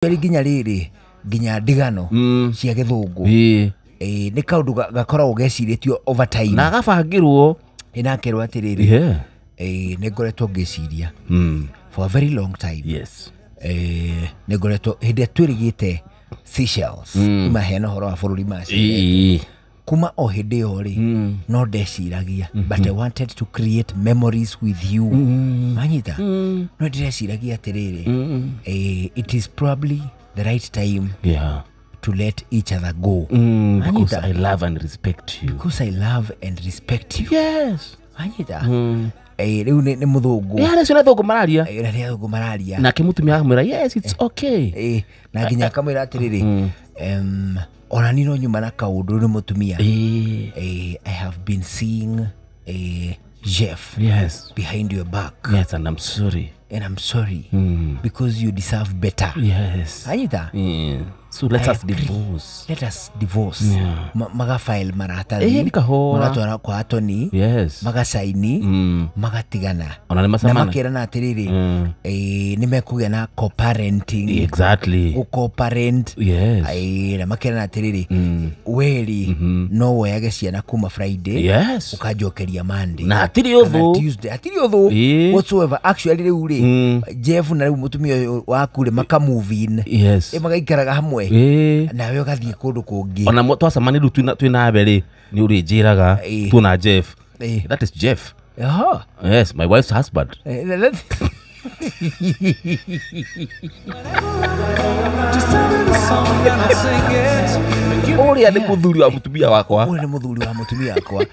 Ginya riri ginya ndigano cia githungu ni kaundu gakoragwo geciritio over time na gabangirwo inakerwo atiriri ni ngoretwo ngiciria for a very long time. Yes. Ni ngoretwo hindi twirigite Seychelles imahena horo wa bururi macio kuma o hindi yo ri no ndeciragia but I wanted to create memories with you manyita no ndeciragia atiriri it is probably the right time to let each other go because I love and respect you. Because I love and respect you. Yes. Manyita riu ni muthungu nĩcio nĩ thungu mararia ni thungu mararia na kimutumia akamwira yes it's okay na ginya akamwira atiriri ona nino nyuma na kaundu ni mutumia I have been seeing Jeff behind your back. Yes, and I'm sorry. And I'm sorry because you deserve better. Yes. Anyita? So let us divorce. Let us divorce. Maga file marata nikahoa. Magatwara kwa atoni. Yes. Maga saini. Magatigana. Ona nĩmasamana. Na makirana atiriri. Nimekugia na co-parenting. Exactly. Co-parent. Yes. Na makirana atiriri. Weri no woyage ciana kuma Friday. Yes. Ukajokeria Monday. Na atiri otho. Tuesday. Atiri otho. Whatsoever. Actually riu ri. Jeff na riu mutumia waku ri maka move in. Yes. Magaikaraga hamwe. Nawe ugathie kundu kungi. Ona twacamani ru twina mbere ni uri njiraga tuna Jeff. That is Jeff. Yes, my wife's husband. Uri ni muthuri wa mutumia wakwa. Uri ni muthuri wa mutumia wakwa.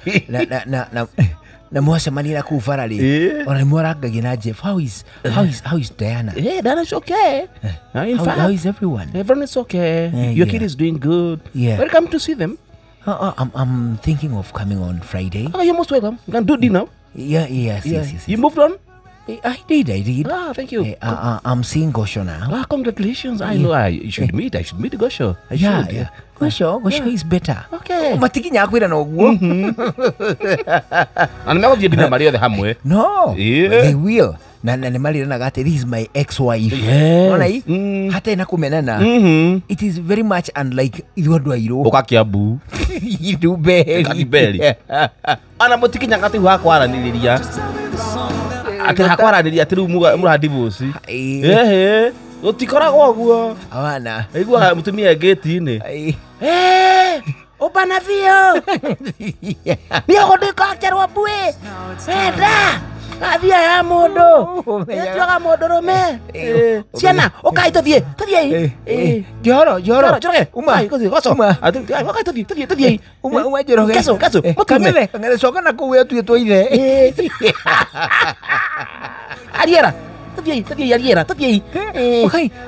Na mwacemanira ku farari ona mwarangagia na Jeff. How is Diana? Diana's okay. In fact, how is everyone? Everyone is okay. Your kid is doing good. Welcome to see them. I'm thinking of coming on Friday. You're most welcome. You can do dinner. Yes. You moved on? I did. Thank you. I'm seeing Gosho now. Congratulations. I know I should meet Gosho. I should. Gosho is better. Okay. Matikinya akwira no guo. And now you dinner Maria the hamwe. No. They will. Na Maria na gate, this is my ex-wife. Yes. Hata ina kumenana. It is very much unlike Idwado Airo. Okakiabu. Idubeli. Kadibeli. Ana mutikinya gate wa kwaraniriria. Ati hakwaraniriria ati riu mura divorce. Utikoragwo guo. Awana. Aigua mutumia gate-ini. Upana vio. Nio ndikacherwo bui. Enda. Athia ya mundu. Etwaga mundu rume. Ciana, ukai tuthie. Joro. Uma. Tuthie. Uma joro. Kaso. Kangere coka na kuwe tu ithe. Ariera. Tuthie Ariera. Okay,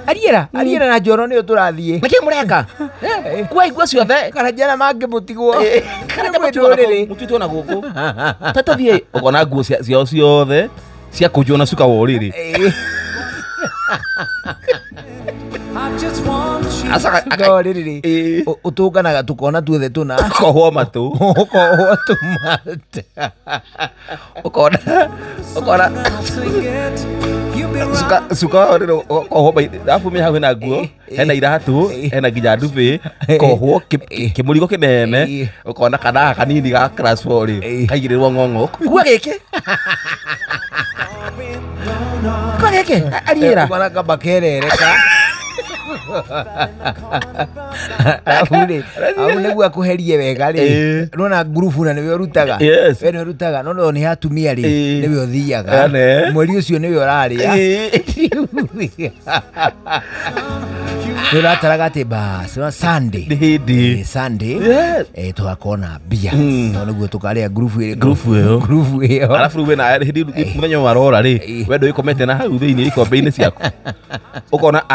Ariera na Joro ni turathie. Niki mureka? Kwa igua ciothe kana jana mange mutigwo. Kana mutitwo na guku. Tuthie ukona nguo ciao ciothe cia kujona suka woriri. Asa riri utunganaga tukona tuothe tuna kohwo matu ukona suka riro kohwo dafu me hawe na nguo hena iratu hena ginya ndubi kohwo kimurigo kinene ukona kana kanini ga class 4 kaigirirwo ngongo kuwa giki Ariera ukona kabakerereka Aune gwa kuherie wega ri rona group na niwe rutaga we rutaga no ni hatumia ri niwe uthiaga mweri ucio niwe uraria Nirataraga ati basi Sunday tukakona bia no niguo tukaria group iyo alafu we na hindi muthenya warora ri we ndo ikomete na hau thiini ikombe-ini ciaku ukona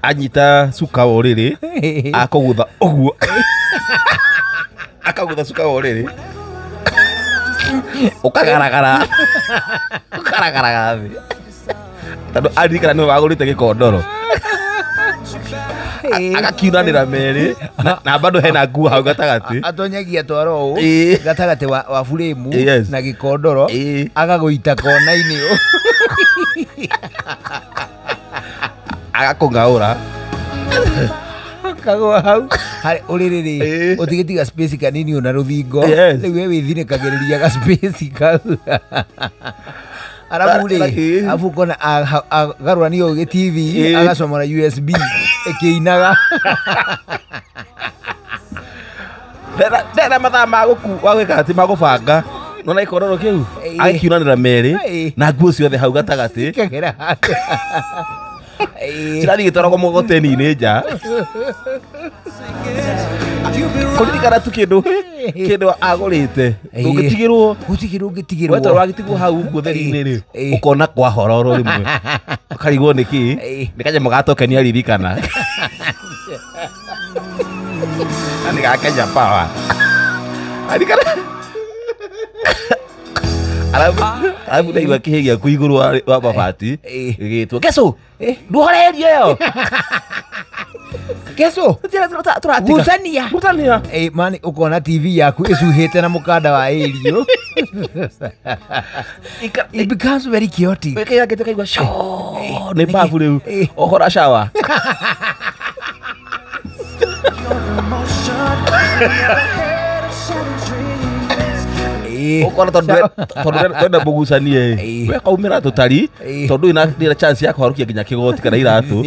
anyita suka woriri akogutha uguo akagutha suka woriri ukagaragara thi tondu arikana niwe wagurite gikondoro agakiunanira meri na bado hena nguo hau gatagati atonyagia twaro gatagati wa frame na gikondoro agaguita kona-ini agakungaura kagwa hau hari uririri utigitiga space kanini una ruthingo riu we withinekagiriria ga space kau arabure afu kona agarurani o TV agasomora USB ekiinaga Dada mathaa maguku wagwika ati magubanga nona ikororo kiu akiunanira meri na nguo ciothe hau gatagati Sirari gitoro mugoteni ni nja kuririkana tu kindu agurite ugitigirwo weto wagitigwo hau ngutheri-ini ri ukona kwa hororo rimwe ukarigwo niki nikaje mugatokenia ririkana ani gakenya power arikana Alafu ndaigua kihigia ku iguru wa mabati gigitwo keso nduhorerie yo keso turatika gutania mani ukona TV yaku icuhite na mukanda wa irio it becomes very chaotic wekaya gete kaigua sho ni bafu riu ohora shawa ukona tondu mugucanie we kaumira tutari tondu ina chance ya kuharukia nginya kigoti kana iratu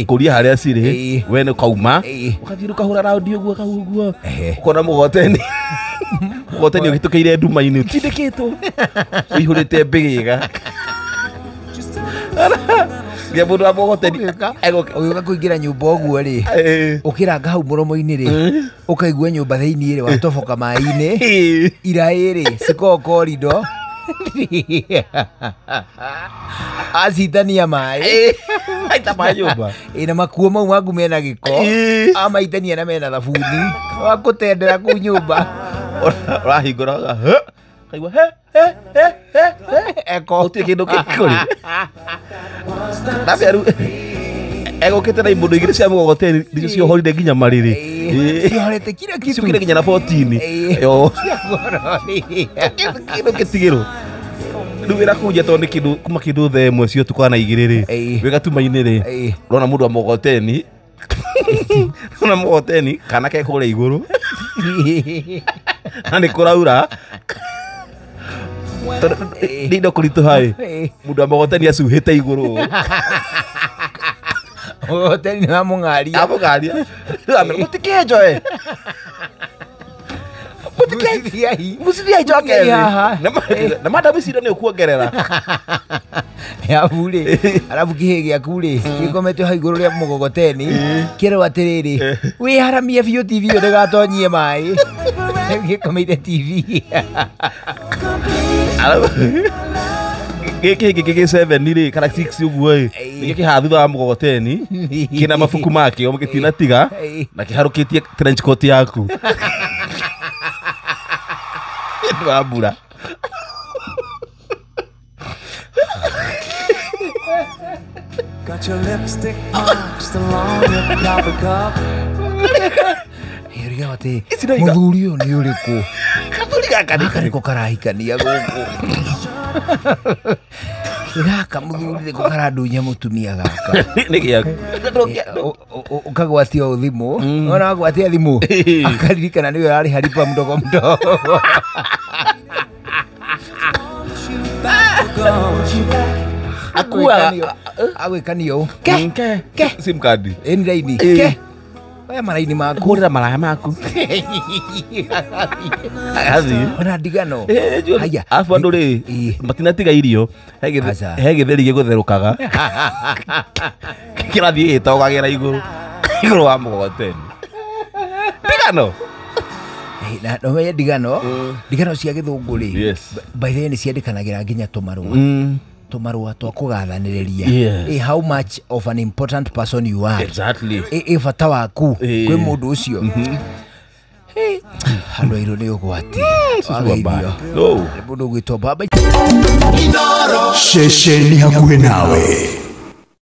kuria haria ciri we ni kauma ukathiruka hura round uguo kahuguo ukona mugoteni ugitukiire nduma-ini utindikitwo uihurite mbigiga Dia mundu amogoteni ugiuka kuingira nyumba uguo ri ukiranga hau muromo-ini ri ukaigua nyumba thiini ri watoboka mai-ini irai ri cikokorido acitania mai aita mai nyumba ina makuo mau magu mena giko amaitania na mena thabuni wakutendera ku nyumba urahinguraga kaigua eko uti kindu kikuri na beru ego kitena imundu igiri cia mugogoteni ndicio ciohorire nginya mariri ciohorete kira kitu ciukire nginya na 14 yo kindu kitigiro riu irakunja tondu ni kindu kuma kindu themwe cio tukana igiri ri wigatuma-ini ri urona mundu wa mugogoteni urona mugogoteni kana ke kuria iguru na ni kuraura Dido kuritu hai mundu wa mugogoteni acuhite iguru mugogoteni na mungaria mutikienjoe musiria ijoke na madamu cindo ni ukuongerera yabure arabu kihe giaku ri gikometwo ha iguru ria mugogoteni kiro atiriri wiharamie biu TV yo ndigatonyie mai gikomeire TV giki 7 ri kana 6 uguo ri giki ha thutha wa mugogoteni kina mabuku make o mugitina tiga na kiharukitie trench coat yaku ndwambura Got your lipstick marks along your coffee cup. Heriga wate muthuri uyu ni uriku kathuri gaka niko karahikania guku gaka muthuri niko karandunya mutumia gaka ni giaku ukagwatia uthimu ona wagwatia thimu akaririkana niwe ari haripa mdogo akua agwikanio ke sim card eni raini ke aya maraini maku kurira maraya maku azi ona ndigano haya afu andu ri matinatiga irio he githeri gigutherukaga kirathie gitogagera iguru wa mugogoteni ndigano na no me ndigano cia githungu ri by the way ni ciandikanagira nginya tumarua twa kugathaniriria how much of an important person you are exactly bata waku kwi mundu ucio handu airu ni ugwati wageirio mundu gwitwo baba shesheni hakuhe nawe.